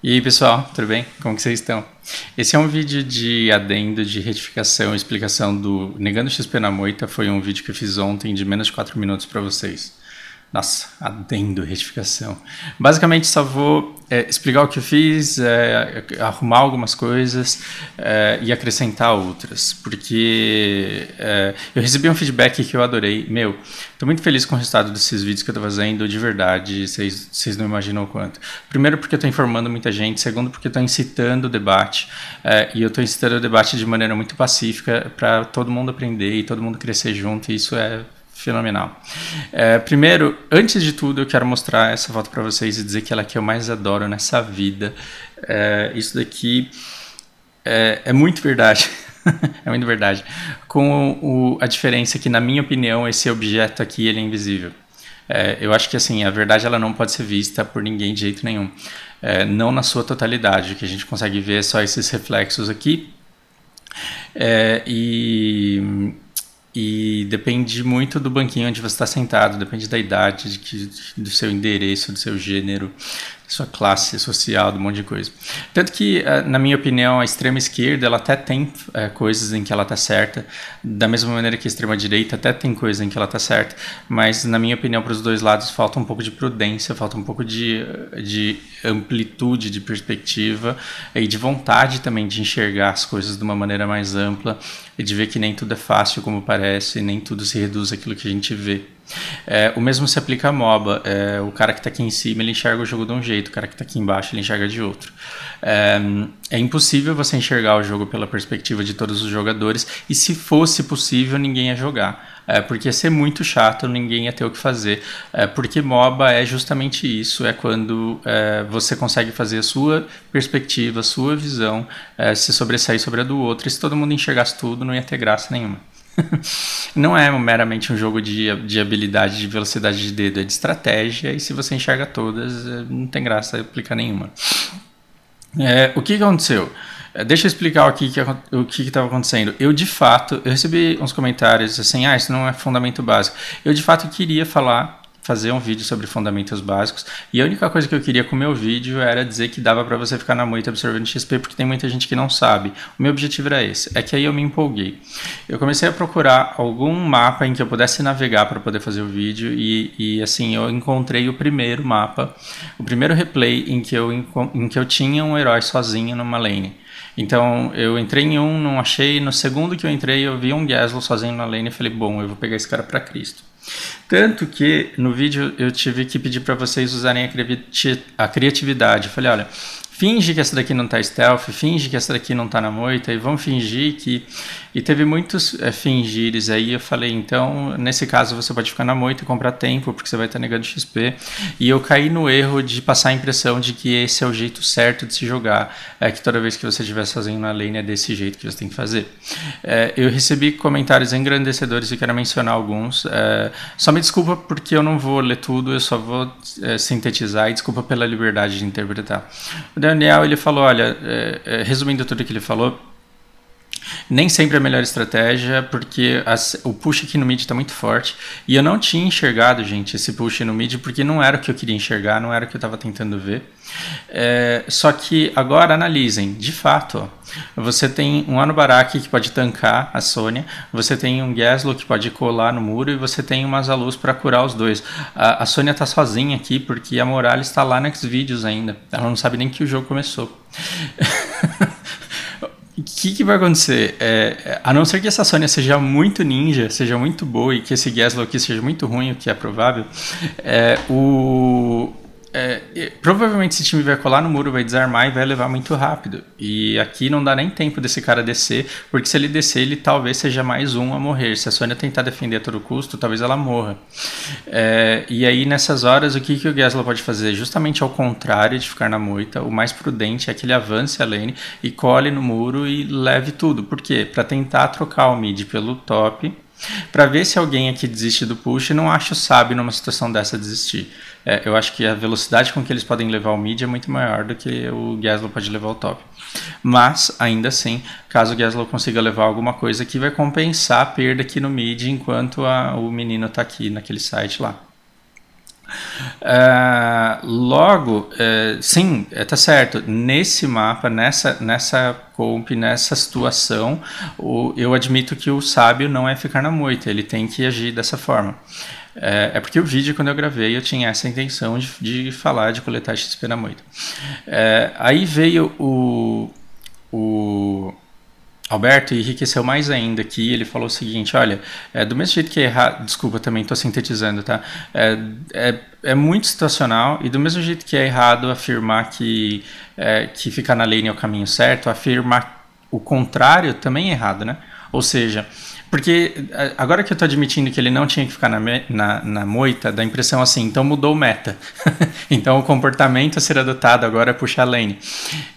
E aí pessoal, tudo bem? Como que vocês estão? Esse é um vídeo de adendo, de retificação e explicação do Negando XP na Moita. Foi um vídeo que eu fiz ontem de menos de 4 minutos para vocês. Nossa, adendo, retificação. Basicamente só vou explicar o que eu fiz, arrumar algumas coisas e acrescentar outras, porque eu recebi um feedback que eu adorei. Meu, tô muito feliz com o resultado desses vídeos que eu tô fazendo, de verdade, vocês não imaginam o quanto. Primeiro porque eu tô informando muita gente, segundo porque eu tô incitando o debate, e eu tô incitando o debate de maneira muito pacífica para todo mundo aprender e todo mundo crescer junto, e isso é fenomenal. Primeiro, antes de tudo, eu quero mostrar essa foto para vocês e dizer que ela é que eu mais adoro nessa vida. Isso daqui é muito verdade. É muito verdade. Com a diferença que, na minha opinião, esse objeto aqui ele é invisível. Eu acho que assim, a verdade ela não pode ser vista por ninguém de jeito nenhum. Não na sua totalidade. O que a gente consegue ver é só esses reflexos aqui. E depende muito do banquinho onde você está sentado, depende da idade, do seu endereço, do seu gênero, da sua classe social, de um monte de coisa. Tanto que, na minha opinião, a extrema esquerda ela até tem coisas em que ela está certa, da mesma maneira que a extrema direita até tem coisas em que ela está certa, mas, na minha opinião, para os dois lados falta um pouco de prudência, falta um pouco de amplitude, de perspectiva e de vontade também de enxergar as coisas de uma maneira mais ampla e de ver que nem tudo é fácil como parece, nem tudo se reduz àquilo que a gente vê. O mesmo se aplica a MOBA. O cara que está aqui em cima ele enxerga o jogo de um jeito, o cara que está aqui embaixo ele enxerga de outro. É impossível você enxergar o jogo pela perspectiva de todos os jogadores, e se fosse possível ninguém ia jogar. Porque ia ser muito chato, ninguém ia ter o que fazer. Porque MOBA é justamente isso, é quando você consegue fazer a sua perspectiva, a sua visão se sobressair sobre a do outro, e se todo mundo enxergasse tudo não ia ter graça nenhuma. Não é meramente um jogo de habilidade, de velocidade de dedo, é de estratégia, e se você enxerga todas, não tem graça aplicar nenhuma. O que aconteceu? Deixa eu explicar o que estava acontecendo. Eu eu recebi uns comentários assim, isso não é fundamento básico. Eu de fato queria fazer um vídeo sobre fundamentos básicos, e a única coisa que eu queria com o meu vídeo era dizer que dava para você ficar na moita absorvendo XP, porque tem muita gente que não sabe. O meu objetivo era esse, que aí eu me empolguei. Eu comecei a procurar algum mapa em que eu pudesse navegar para poder fazer o vídeo, e assim, eu encontrei o primeiro mapa, o primeiro replay em que eu tinha um herói sozinho numa lane. Então eu entrei em um, não achei, no segundo que eu entrei eu vi um Gaslow sozinho na lane e falei, bom, eu vou pegar esse cara para Cristo. Tanto que no vídeo eu tive que pedir para vocês usarem a criatividade. Eu falei, olha, finge que essa daqui não tá stealth, finge que essa daqui não tá na moita, e vamos fingir que... E teve muitos fingires aí, eu falei, então, nesse caso você pode ficar na moita e comprar tempo, porque você vai estar negando XP. E eu caí no erro de passar a impressão de que esse é o jeito certo de se jogar, que toda vez que você estiver sozinho na lane é desse jeito que você tem que fazer. Eu recebi comentários engrandecedores e quero mencionar alguns. Só me desculpa porque eu não vou ler tudo, eu só vou sintetizar, e desculpa pela liberdade de interpretar. O Daniel, ele falou, olha, resumindo tudo que ele falou, nem sempre é a melhor estratégia, porque o push aqui no mid está muito forte, e eu não tinha enxergado, gente, esse push no mid, porque não era o que eu queria enxergar, não era o que eu estava tentando ver. Só que agora analisem, de fato, ó, você tem um Anubarak que pode tancar a Sonya, você tem um Gaslow que pode colar no muro, e você tem uma Xaluz para curar os dois. A Sonya tá sozinha aqui porque a Morales está lá no Xvideos ainda, ela não sabe nem que o jogo começou. O que vai acontecer? A não ser que essa Sonya seja muito ninja, seja muito boa, e que esse Gaslow aqui seja muito ruim, o que é provável, provavelmente esse time vai colar no muro, vai desarmar e vai levar muito rápido. E aqui não dá nem tempo desse cara descer, porque se ele descer, ele talvez seja mais um a morrer. Se a Sonya tentar defender a todo custo, talvez ela morra. E aí nessas horas, o que o Gaslow pode fazer? Justamente ao contrário de ficar na moita, o mais prudente é que ele avance a lane e cole no muro e leve tudo. Por quê? Para tentar trocar o mid pelo top, para ver se alguém aqui desiste do push. Não acho sábio numa situação dessa desistir. Eu acho que a velocidade com que eles podem levar o mid é muito maior do que o Gaslow pode levar o top. Mas, ainda assim, caso o Gaslow consiga levar alguma coisa aqui, vai compensar a perda aqui no mid enquanto o menino está aqui naquele site lá. Logo, sim, tá certo. Nesse mapa, nessa comp, nessa situação, eu admito que o sábio não é ficar na moita, ele tem que agir dessa forma. É porque o vídeo, quando eu gravei, eu tinha essa intenção de falar, de coletar XP na moita. Aí veio o Alberto enriqueceu mais ainda aqui, ele falou o seguinte, olha, do mesmo jeito que é errado, desculpa, também estou sintetizando, tá? É muito situacional, e do mesmo jeito que é errado afirmar que ficar na lane é o caminho certo, afirmar o contrário também é errado, né? Ou seja, porque agora que eu estou admitindo que ele não tinha que ficar na moita, dá a impressão assim, então mudou o meta. Então o comportamento a ser adotado agora é puxar lane.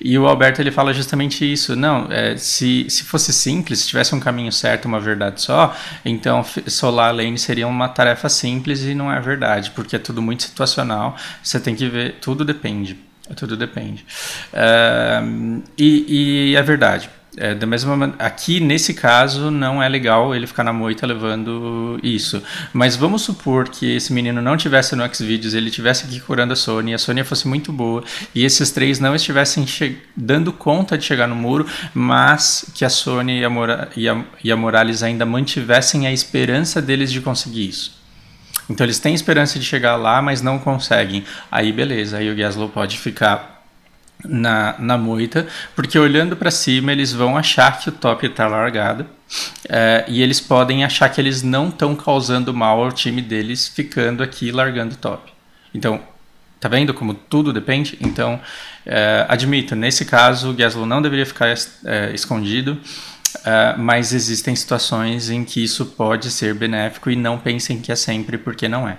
E o Alberto ele fala justamente isso. Não, se fosse simples, se tivesse um caminho certo, uma verdade só, então solar a lane seria uma tarefa simples e não é verdade, porque é tudo muito situacional, você tem que ver, tudo depende. Tudo depende. E é verdade. Da mesma maneira, aqui nesse caso não é legal ele ficar na moita levando isso, mas vamos supor que esse menino não tivesse no Xvideos, ele tivesse aqui curando a Sônia, e a Sônia fosse muito boa e esses três não estivessem dando conta de chegar no muro, mas que a Sônia e a Morales ainda mantivessem a esperança deles de conseguir isso. Então eles têm esperança de chegar lá, mas não conseguem. Aí beleza, aí o Gaslow pode ficar na moita, porque olhando para cima eles vão achar que o top está largado, e eles podem achar que eles não estão causando mal ao time deles ficando aqui largando o top. Então, tá vendo como tudo depende? Então, admito, nesse caso o Gaslow não deveria ficar escondido, mas existem situações em que isso pode ser benéfico e não pensem que é sempre, porque não é.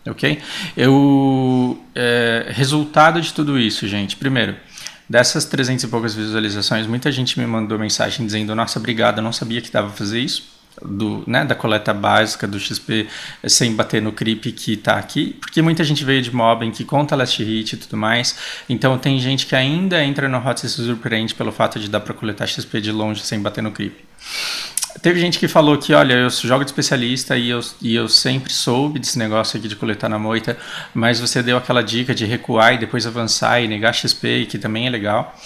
Ok? Resultado de tudo isso, gente. Primeiro, dessas 300 e poucas visualizações, muita gente me mandou mensagem dizendo: nossa, obrigado, eu não sabia que dava pra fazer isso. Da coleta básica do XP sem bater no creep que está aqui, porque muita gente veio de mob em que conta last hit e tudo mais, então tem gente que ainda entra no hot e se surpreende pelo fato de dar para coletar XP de longe sem bater no creep. Teve gente que falou que, olha, eu jogo de especialista e eu sempre soube desse negócio aqui de coletar na moita, mas você deu aquela dica de recuar e depois avançar e negar XP, que também é legal.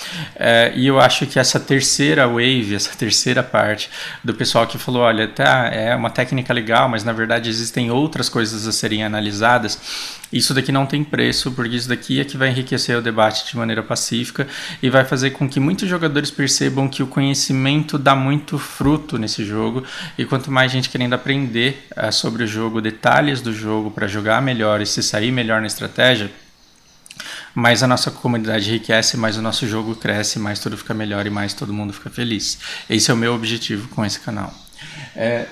E eu acho que essa terceira wave, essa terceira parte do pessoal que falou, olha, tá, é uma técnica legal, mas na verdade existem outras coisas a serem analisadas, isso daqui não tem preço, porque isso daqui é que vai enriquecer o debate de maneira pacífica e vai fazer com que muitos jogadores percebam que o conhecimento dá muito fruto nesse jogo, e quanto mais gente querendo aprender sobre o jogo, detalhes do jogo para jogar melhor e se sair melhor na estratégia, mais a nossa comunidade enriquece, mais o nosso jogo cresce, mais tudo fica melhor e mais todo mundo fica feliz. Esse é o meu objetivo com esse canal.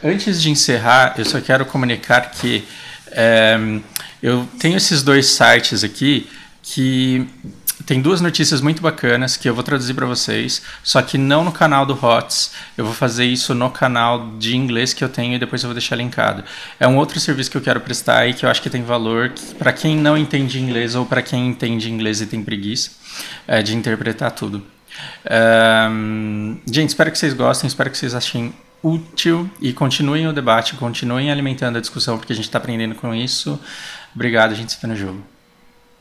Antes de encerrar, eu só quero comunicar que eu tenho esses dois sites aqui que tem duas notícias muito bacanas que eu vou traduzir para vocês, só que não no canal do HOTS, eu vou fazer isso no canal de inglês que eu tenho e depois eu vou deixar linkado. É um outro serviço que eu quero prestar e que eu acho que tem valor para quem não entende inglês ou para quem entende inglês e tem preguiça de interpretar tudo. Gente, espero que vocês gostem, espero que vocês achem útil e continuem o debate, continuem alimentando a discussão, porque a gente está aprendendo com isso. Obrigado, a gente se vê no jogo.